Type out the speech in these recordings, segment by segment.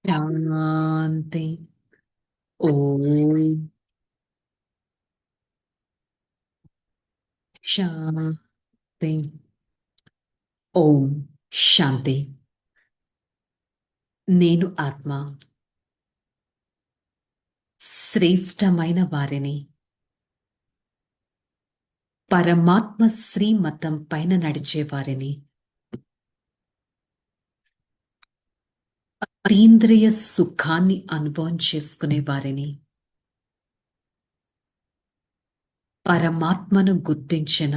శాంతి. ఓం శాంతి. ఓం శాంతి. నేను ఆత్మ శ్రేష్టమైన వారిని పరమాత్మ శ్రీమతం పైన నడిచే వారిని అతీంద్రియ సుఖాన్ని అనుభవం చేసుకునే వారిని పరమాత్మను గుర్తించిన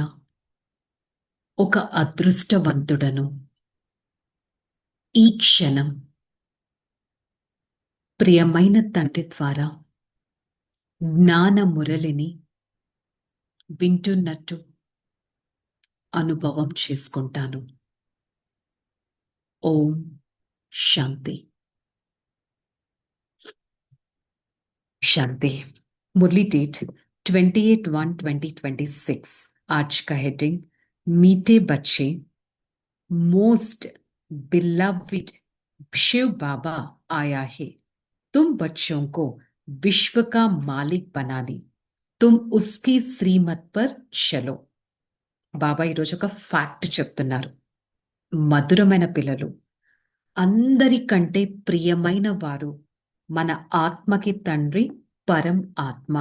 ఒక అదృష్టవంతుడను. ఈ క్షణం ప్రియమైన తండ్రి ద్వారా జ్ఞాన మురళిని వింటున్నట్టు అనుభవం చేసుకుంటాను. ఓం శాంతి. शांति। मुरली डेट 28/1/2026। आज का हेडिंग मीठे बच्चे, मोस्ट बिलव्ड शिव बाबा आया है। तुम बच्चों को विश्व का मालिक बनाने, तुम उसकी श्रीमत पर चलो। బాబా ఈరోజు ఒక ఫ్యాక్ట్ చెప్తున్నారు. మధురమైన పిల్లలు, అందరికంటే ప్రియమైన వారు మన ఆత్మకి తండ్రి పరం ఆత్మ,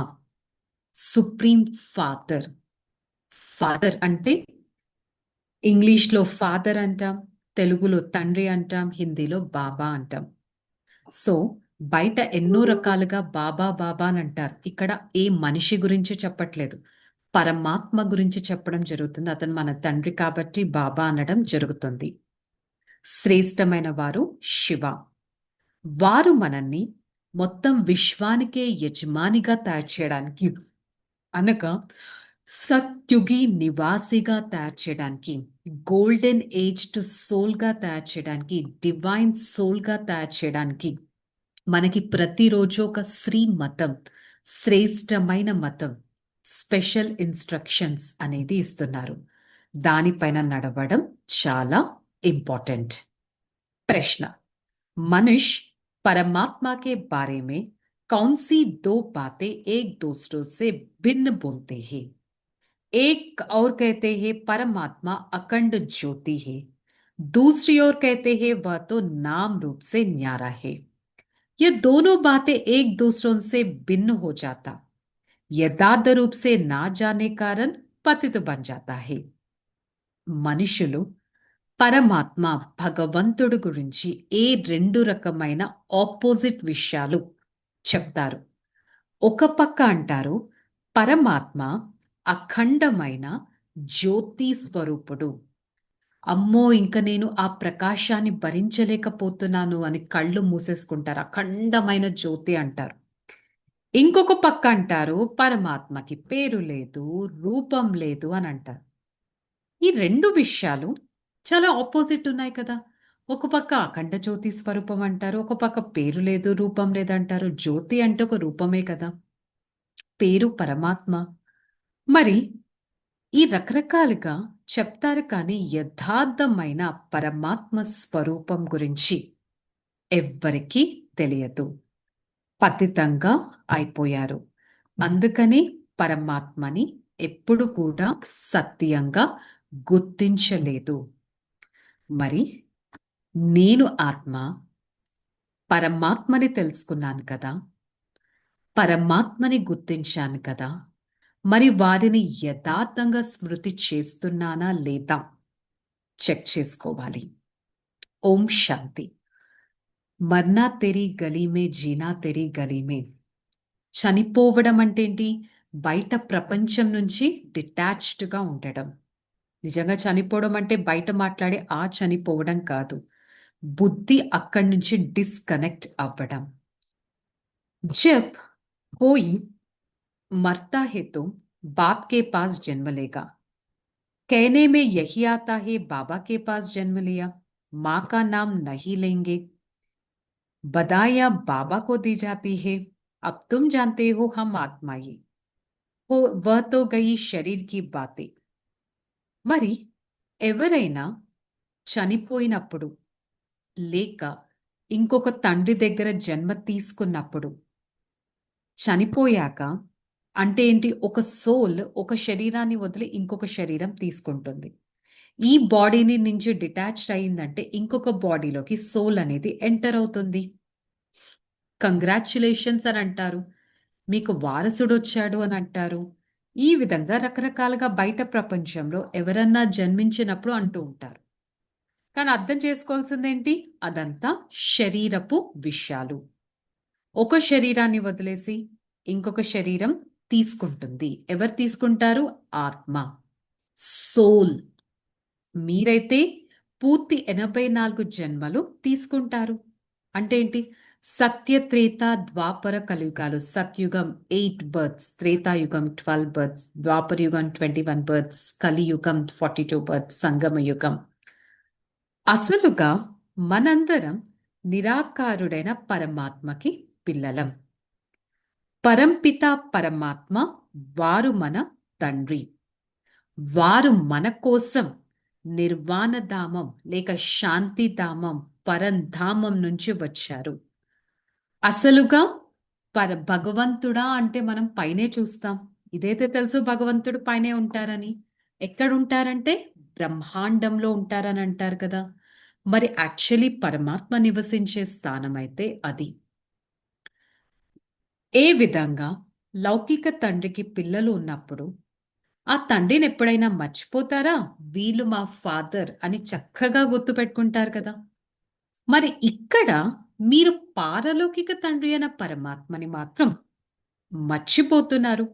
సుప్రీం ఫాదర్. ఫాదర్ అంటే ఇంగ్లీష్లో ఫాదర్ అంటాం, తెలుగులో తండ్రి అంటాం, హిందీలో బాబా అంటాం. సో బయట ఎన్నో రకాలుగా బాబా బాబా అని అంటారు. ఇక్కడ ఏ మనిషి గురించి చెప్పట్లేదు, పరమాత్మ గురించి చెప్పడం జరుగుతుంది. అతను మన తండ్రి కాబట్టి బాబా అనడం జరుగుతుంది. శ్రేష్టమైన వారు శివ. వారు మనల్ని మొత్తం విశ్వానికే యజమానిగా తయారు చేయడానికి, అనగా సత్యుగి నివాసిగా తయారు చేయడానికి, గోల్డెన్ ఏజ్ టు సోల్ గా తయారు చేయడానికి, డివైన్ సోల్ గా తయారు చేయడానికి మనకి ప్రతిరోజు ఒక శ్రీ మతం, శ్రేష్టమైన మతం, స్పెషల్ ఇన్స్ట్రక్షన్స్ అనేది ఇస్తున్నారు. దానిపైన నడవడం చాలా ఇంపార్టెంట్. प्रश्न, मनुष्य परमात्मा के बारे में कौन सी दो बातें एक दूसरों से भिन्न बोलते हैं? एक और कहते हैं परमात्मा अखंड ज्योति है, दूसरी ओर कहते हैं वह तो नाम रूप से न्यारा है। ये दोनों बातें एक दूसरों से भिन्न हो जाता, यथार्थ रूप से ना जाने कारण पतित बन जाता है। మనుషులు పరమాత్మ భగవంతుడు గురించి ఏ రెండు రకమైన ఆపోజిట్ విషయాలు చెప్తారు. ఒక పక్క అంటారు పరమాత్మ అఖండమైన జ్యోతి స్వరూపుడు. అమ్మో ఇంక నేను ఆ ప్రకాశాన్ని భరించలేకపోతున్నాను అని కళ్ళు మూసేసుకుంటారు. అఖండమైన జ్యోతి అంటారు. ఇంకొక పక్క అంటారు పరమాత్మకి పేరు లేదు, రూపం లేదు అని అంటారు. ఈ రెండు విషయాలు చాలా ఆపోజిట్ ఉన్నాయి కదా. ఒక పక్క అఖండ జ్యోతి స్వరూపం అంటారు, ఒక పక్క పేరు లేదు, రూపం లేదంటారు. జ్యోతి అంటే ఒక రూపమే కదా, పేరు పరమాత్మ. మరి ఈ రకరకాలుగా చెప్తారు, కానీ యథార్థమైన పరమాత్మ స్వరూపం గురించి ఎవ్వరికీ తెలియదు. పతితంగా అయిపోయారు. అందుకని పరమాత్మని ఎప్పుడు కూడా సత్యంగా గుర్తించలేదు. మరి నేను ఆత్మ పరమాత్మని తెలుసుకున్నాను కదా, పరమాత్మని గుర్తించాను కదా, మరి వారిని యథార్థంగా స్మృతి చేస్తున్నానా లేదా చెక్ చేసుకోవాలి. ఓం శాంతి. మర్నా తెరీ గలీమే, జీనా తెరీ గలీమే. చనిపోవడం అంటే ఏంటి? బయట ప్రపంచం నుంచి డిటాచ్డ్గా ఉండడం. నిజంగా చనిపోవడం అంటే బయట మాట్లాడే ఆ చనిపోవడం కాదు, బుద్ధి అక్కడి నుంచి డిస్కనెక్ట్ అవ్వడం. జబ్ कोई मरता है तो बाप के पास जन्म लेगा, कहने में यही आता है बाबा के पास जन्म लिया, माँ का नाम नहीं लेंगे, बधाइयां बाबा को दी जाती है, अब तुम जानते हो हम आत्मा ही हो, वह तो गई शरीर की बातें. మరి ఎవరైనా చనిపోయినప్పుడు లేక ఇంకొక తండ్రి దగ్గర జన్మ తీసుకున్నప్పుడు చనిపోయాక అంటే ఏంటి? ఒక సోల్ ఒక శరీరాన్ని వదిలి ఇంకొక శరీరం తీసుకుంటుంది. ఈ బాడీని నుంచి డిటాచ్డ్ అయిందంటే ఇంకొక బాడీలోకి సోల్ అనేది ఎంటర్ అవుతుంది. కంగ్రాచ్యులేషన్స్ అని అంటారు. మీకు వారసుడొచ్చాడు అని అంటారు. ఈ విధంగా రకరకాలుగా బయట ప్రపంచంలో ఎవరన్నా జన్మించినప్పుడు అంటూ ఉంటారు. కానీ అర్థం చేసుకోవాల్సిందేంటి? అదంతా శరీరపు విషయాలు. ఒక శరీరాన్ని వదిలేసి ఇంకొక శరీరం తీసుకుంటుంది. ఎవరు తీసుకుంటారు? ఆత్మ. సోల్. మీరైతే పూర్తి 84 జన్మలు తీసుకుంటారు. అంటే ఏంటి? సత్య, త్రేత, ద్వాపర కలియుగాలు. సత్యుగం 8 బర్త్స్, త్రేతాయుగం 12 బర్త్స్, ద్వాపర యుగం 21 బర్త్స్, కలియుగం 42 బర్త్స్, సంగమ యుగం. అసలుగా మనందరం నిరాకారుడైన పరమాత్మకి పిల్లలం. పరంపిత పరమాత్మ వారు మన తండ్రి. వారు మన కోసం నిర్వాణధామం లేక శాంతిధామం పరంధామం నుంచి వచ్చారు. అసలుగా భగవంతుడా అంటే మనం పైనే చూస్తాం. ఇదైతే తెలుసు భగవంతుడు పైనే ఉంటారని. ఎక్కడుంటారంటే బ్రహ్మాండంలో ఉంటారని అంటారు కదా! మరి యాక్చువల్లీ పరమాత్మ నివసించే స్థానం అయితే అది. ఏ విధంగా లౌకిక తండ్రికి పిల్లలు ఉన్నప్పుడు ఆ తండ్రిని ఎప్పుడైనా మర్చిపోతారా? వీళ్ళు మా ఫాదర్ అని చక్కగా గుర్తుపెట్టుకుంటారు కదా! మరి ఇక్కడ మీరు పారలౌకిక తండ్రి అయిన పరమాత్మని మాత్రం మర్చిపోతున్నారు.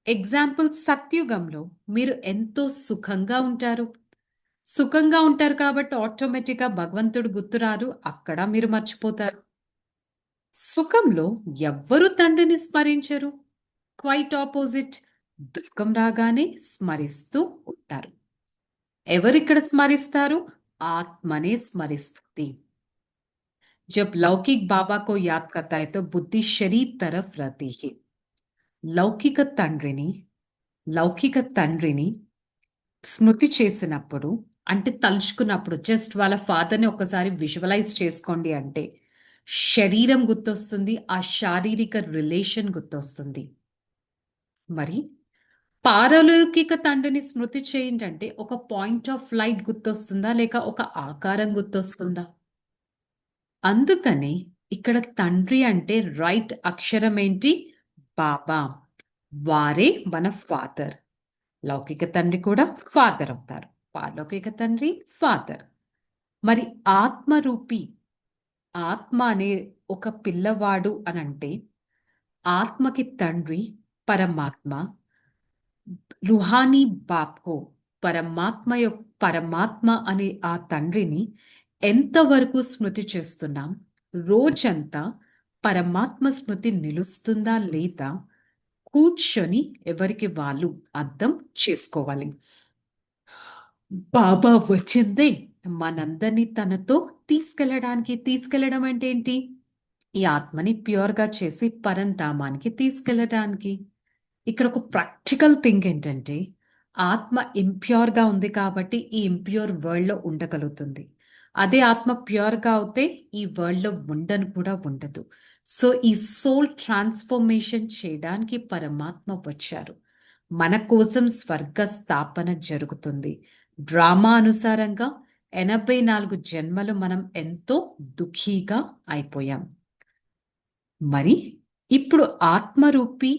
ఎగ్జాంపుల్ సత్యుగంలో మీరు ఎంతో సుఖంగా ఉంటారు. సుఖంగా ఉంటారు కాబట్టి ఆటోమేటిక్‌గా భగవంతుడు గుర్తురారు. అక్కడ మీరు మర్చిపోతారు. సుఖంలో ఎవ్వరు తండ్రిని స్మరించరు. Quite opposite. దుఃఖం రాగానే స్మరిస్తూ ఉంటారు. ఎవరిక్కడ స్మరిస్తారు? ఆత్మనే స్మరిస్తుంది. जब लौकिक बाबा को याद करता है तो बुद्धि शरीर तरफ रहती है. లౌకిక తండ్రిని లౌకిక తండ్రిని స్మృతి చేసినప్పుడు అంటే తలుచుకున్నప్పుడు జస్ట్ వాళ్ళ ఫాదర్‌ని ఒక్కసారి విజువలైజ్ చేసుకోండి అంటే శరీరం గుర్తొస్తుంది. ఆ శారీరక రిలేషన్ గుర్తొస్తుంది. మరి పారలౌకిక తండ్రిని స్మృతి చేయండంటే ఒక పాయింట్ ఆఫ్ లైట్ గుర్తొస్తుందా? లేక ఒక ఆకారం గుర్తొస్తుందా? అందుకని ఇక్కడ తండ్రి అంటే రైట్ అక్షరం ఏంటి? బాబా. వారే మన ఫాదర్. లౌకిక తండ్రి కూడా ఫాదర్ అవుతారు. పారలౌకిక తండ్రి ఫాదర్. మరి ఆత్మరూపి ఆత్మ అనే ఒక పిల్లవాడు అనంటే ఆత్మకి తండ్రి పరమాత్మ. రుహానీ బాప్‌కో పరమాత్మ అనే ఆ తండ్రిని ఎంతవరకు స్మృతి చేస్తున్నాం? రోజంతా పరమాత్మ స్మృతి నిలుస్తుందా లేదా? కూర్చొని ఎవరికి వాళ్ళు అర్థం చేసుకోవాలి. బాబా వచ్చిందే మనందరినీ తనతో తీసుకెళ్ళడానికి. తీసుకెళ్ళడం అంటే ఏంటి? ఈ ఆత్మని ప్యూర్‌గా చేసి పరంధామానికి తీసుకెళ్ళటానికి. ఇక్కడ ఒక ప్రాక్టికల్ థింగ్ ఏంటంటే, ఆత్మ ఇంప్యూర్‌గా ఉంది కాబట్టి ఈ ఇంప్యూర్ వరల్డ్‌లో ఉండగలుగుతుంది. అదే ఆత్మ ప్యూర్‌గా అవుతే ఈ వరల్డ్‌లో ఉండను కూడా ఉండదు. సో, ఈ సోల్ ట్రాన్స్‌ఫర్మేషన్ చేయడానికి పరమాత్మ వచ్చారు. మన కోసం స్వర్గ స్థాపన జరుగుతుంది. డ్రామా అనుసారంగా 84 జన్మలు మనం ఎంతో దుఃఖీగా అయిపోయాం. మరి ఇప్పుడు ఆత్మరూపి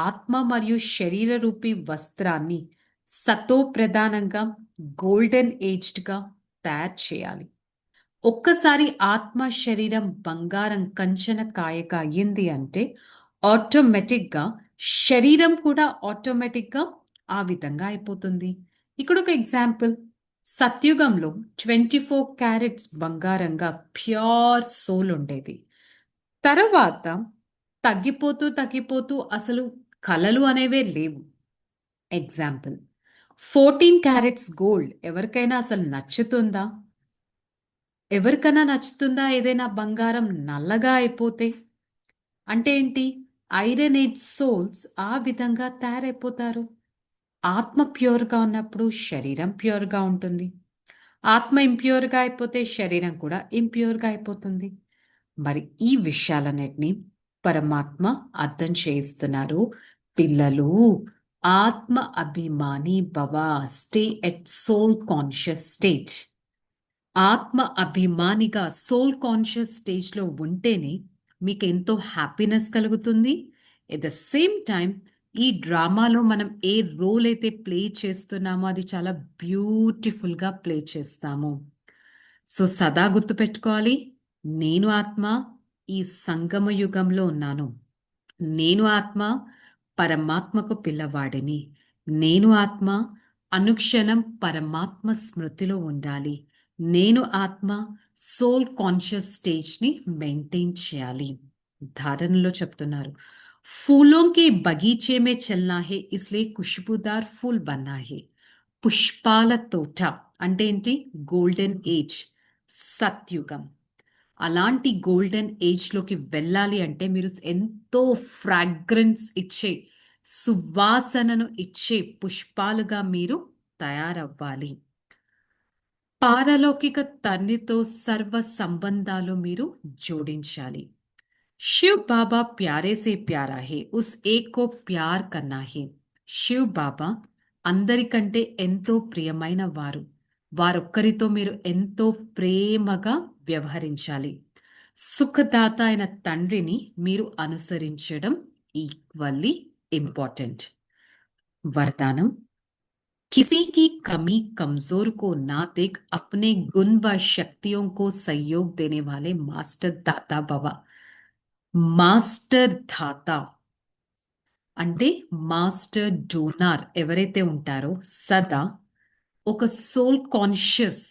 ఆత్మ మరియు శరీర రూపి వస్త్రాన్ని సతో ప్రధానంగా గోల్డెన్ ఏజ్డ్‌గా తయారు చేయాలి. ఒక్కసారి ఆత్మ శరీరం బంగారం కంచన కాయగా అయ్యింది అంటే ఆటోమేటిక్‌గా శరీరం కూడా ఆటోమేటిక్‌గా ఆ విధంగా అయిపోతుంది. ఇక్కడ ఒక ఎగ్జాంపుల్ సత్యుగంలో 24 క్యారెట్స్ బంగారంగా ప్యూర్ సోల్ ఉండేది. తర్వాత తగ్గిపోతూ, తగ్గిపోతూ అసలు కలలు అనేవే లేవు. ఎగ్జాంపుల్ 14 క్యారెట్స్ గోల్డ్ ఎవరికైనా అసలు నచ్చుతుందా? ఎవరికైనా నచ్చుతుందా ఏదైనా బంగారం నల్లగా అయిపోతే? అంటే ఏంటి? ఐరన్ ఏజ్ సోల్స్ ఆ విధంగా తయారైపోతారు. ఆత్మ ప్యూర్‌గా ఉన్నప్పుడు శరీరం ప్యూర్‌గా ఉంటుంది. ఆత్మ ఇంప్యూర్‌గా అయిపోతే శరీరం కూడా ఇంప్యూర్‌గా అయిపోతుంది. మరి ఈ విషయాలన్నిటిని పరమాత్మ అర్థం చేయిస్తున్నారు. పిల్లలు, ఆత్మ అభిమాని భవ. Stay at soul conscious state. ఆత్మ అభిమానిగా సోల్ కాన్షియస్ స్టేజ్‌లో ఉంటేనే మీకెంతో హ్యాపీనెస్ కలుగుతుంది. ఎట్ ద సేమ్ టైమ్ ఈ డ్రామాలో మనం ఏ రోల్ అయితే ప్లే చేస్తున్నామో అది చాలా బ్యూటిఫుల్‌గా ప్లే చేస్తాము. సో, సదా గుర్తుపెట్టుకోవాలి. నేను ఆత్మ ఈ సంగమ యుగంలో ఉన్నాను. నేను ఆత్మ పరమాత్మకు పిల్లవాడిని. నేను ఆత్మ అనుక్షణం పరమాత్మ స్మృతిలో ఉండాలి. నేను ఆత్మ సోల్ కాన్షియస్ స్టేజ్‌ని మెయింటైన్ చేయాలి. ధారణలో చెప్తున్నారు. फूलों के बगीचे में चलना है इसलिए खुशबूदार फूल बनना है. పుష్పాల తోట అంటే ఏంటి? గోల్డెన్ ఏజ్, సత్యుగం. అలాంటి గోల్డెన్ ఏజ్‌లోకి వెళ్ళాలి అంటే మీరు ఎంతో ఫ్రాగ్రెన్స్ ఇచ్చే, సువాసనను ఇచ్చే పుష్పాలుగా మీరు తయారవ్వాలి. పారలౌకిక తండ్రితో సర్వ సంబంధాలు మీరు జోడించాలి. शिव बाबा प्यारे से प्यारा है उस एक को प्यार करना है. శివ్ బాబా అందరికంటే ఎంతో ప్రియమైన వారు. వారొక్కరితో మీరు ఎంతో ప్రేమగా వ్యవహరించాలి. సుఖదాత అయిన తండ్రిని మీరు అనుసరించడం ఈక్వల్లీ ఇంపార్టెంట్. వరదానం. किसी की कमी कमजोर को ना देख अपने गुण व शक्तियों को सहयोग देने वाले मास्टर दाता भव. మాస్టర్ ధాత అంటే మాస్టర్ డోనార్ ఎవరైతే ఉంటారో సదా ఒక సోల్ కాన్షియస్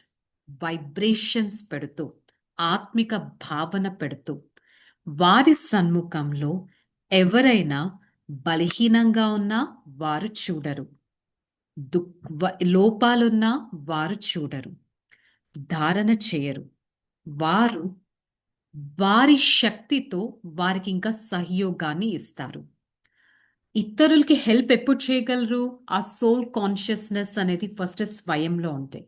వైబ్రేషన్స్ పెడుతూ, ఆత్మిక భావన పెడుతూ, వారి సన్ముఖంలో ఎవరైనా బలహీనంగా ఉన్నా వారు చూడరు. లోపాలున్నా వారు చూడరు. ధారణ చేయరు. వారు వారి శక్తితో వారికి ఇంకా సహయోగాన్ని ఇస్తారు. ఇతరులకి హెల్ప్ ఎప్పుడు చేయగలరు? ఆ సోల్ కాన్షియస్‌నెస్ అనేది ఫస్ట్ స్వయంలో ఉంటే.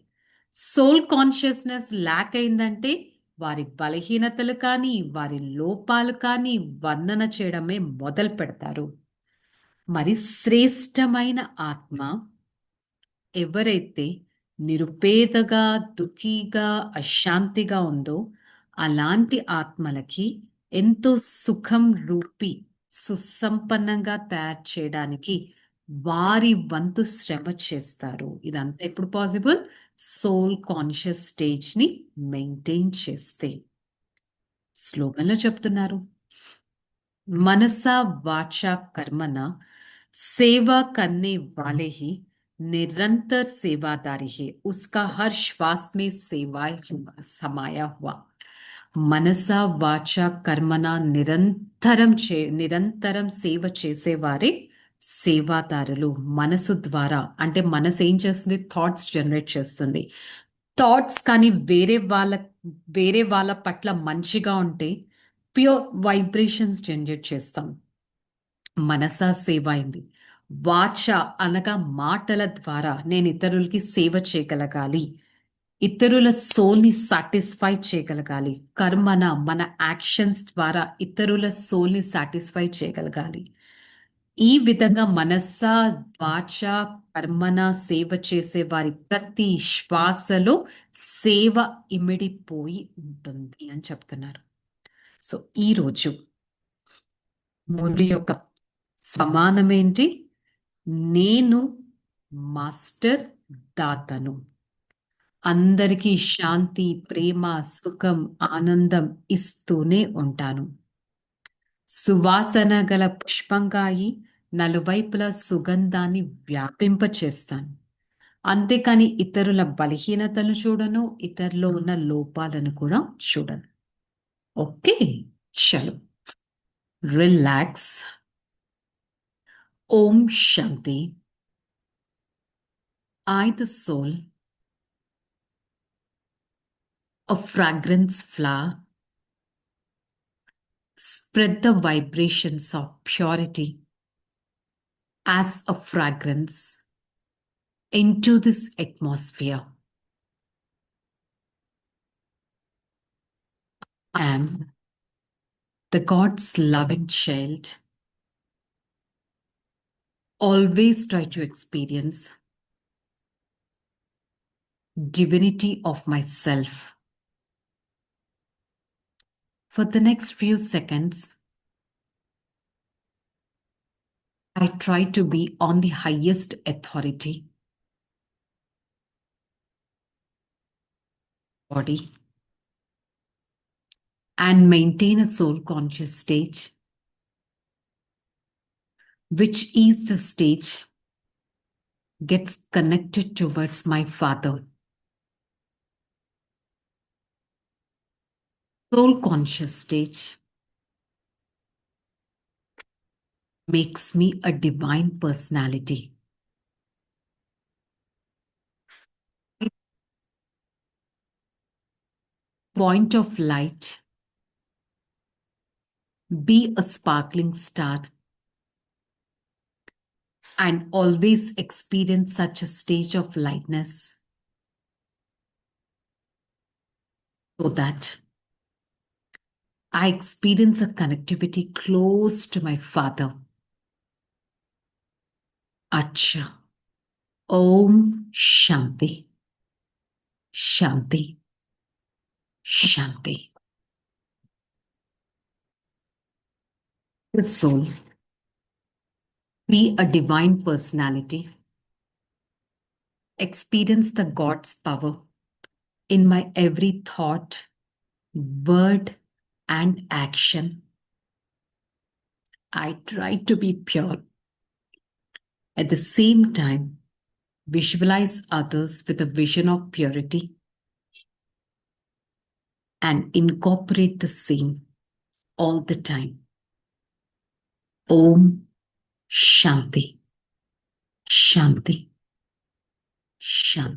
సోల్ కాన్షియస్‌నెస్ ల్యాక్ అయిందంటే వారి బలహీనతలు కానీ, వారి లోపాలు కానీ వర్ణన చేయడమే మొదలుపెడతారు. మరి శ్రేష్టమైన ఆత్మ ఎవరైతే నిరుపేదగా, దుఃఖీగా, అశాంతిగా ఉందో అలాంటి ఆత్మలకి ఎంతో సుఖం రూపి సుసంపన్నంగా తయారు చేయడానికి వారి వంతు శ్రమ చేస్తారు. ఇదంతా ఎప్పుడు పాసిబుల్? సోల్ కాన్షియస్ స్టేజ్‌ని మెయింటైన్ చేస్తే. స్లోగన్‌లో చెప్తున్నారు. मनसा वाचा कर्मणा सेवा करने वाले ही निरंतर सेवादारी है. उसका हर श्वास में सेवा समाया हुआ. మనసా వాచ కర్మన నిరంతరం సేవ చేసేవారే సేవాదారులు. మనసు ద్వారా అంటే మనసు ఏం చేస్తుంది? థాట్స్ జనరేట్ చేస్తుంది. థాట్స్ కానీ వేరే వాళ్ళ పట్ల మంచిగా ఉంటే ప్యూర్ వైబ్రేషన్స్ జనరేట్ చేస్తాం. మనసా సేవ అయింది. వాచ అనగా మాటల ద్వారా నేను ఇతరులకి సేవ చేయగలగాలి. ఇతరుల సోల్‌ని సాటిస్ఫై చేయగలగాలి. కర్మన మన యాక్షన్స్ ద్వారా ఇతరుల సోల్‌ని సాటిస్ఫై చేయగలగాలి. ఈ విధంగా మనస, వాచ, కర్మన సేవ చేసే వారి ప్రతి శ్వాసలో సేవ ఇమిడిపోయి ఉంటుంది అని చెప్తున్నారు. సో, ఈరోజు మురళి యొక్క సమానమేంటి? నేను మాస్టర్ దాతను. అందరికీ శాంతి, ప్రేమ, సుఖం, ఆనందం ఇస్తూనే ఉంటాను. సువాసన గల పుష్పంగా అయి నలువైపులా సుగంధాన్ని వ్యాపింపచేస్తాను. అంతేకాని ఇతరుల బలహీనతలను చూడను, ఇతరులో ఉన్న లోపాలను కూడా చూడను. ఓకే, చలో relax. Om Shanti. I, the soul, a fragrance flower, spread the vibrations of purity as a fragrance into this atmosphere. am the God's loving child, always try to experience divinity of myself. For the next few seconds, I try to be on the highest authority, body, and maintain a soul conscious stage, which is the stage gets connected towards my Father. Soul conscious stage makes me a divine personality. Point of light, be a sparkling star, and always experience such a stage of lightness so that I experience a connectivity close to my Father. Acha. Om Shanti. Shanti. Shanti. The soul. Be a divine personality. Experience the God's power in my every thought, word, and action. I try to be pure. At the same time, visualize others with a vision of purity and incorporate the same all the time. Om Shanti. Shanti. Shanti.